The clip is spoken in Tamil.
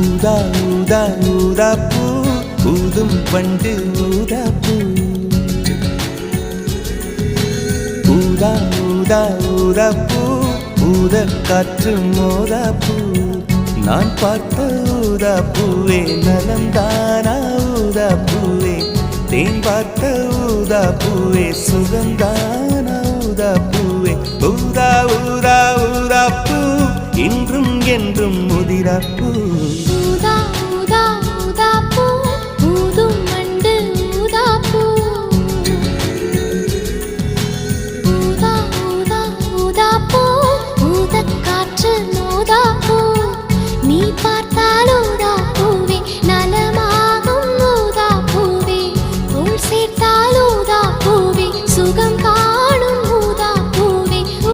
ஊதா ஊதா ஊதாப்பூ ஊதும் பண்டு ஊதாப்பூ ஊதா ஊதா ஊதாப்பூ ஊத காற்று மோதாப்பூ நான் பார்த்த ஊதாப்பூவே நலந்தானா ஊதாப்பூவே தேன் பார்த்த ஊதாப்பூவே சுகந்தானா ஊதாப்பூவே ஊதா ஊதா ஊதாப்பூ இன்றும் என்றும் முதிராப்பூ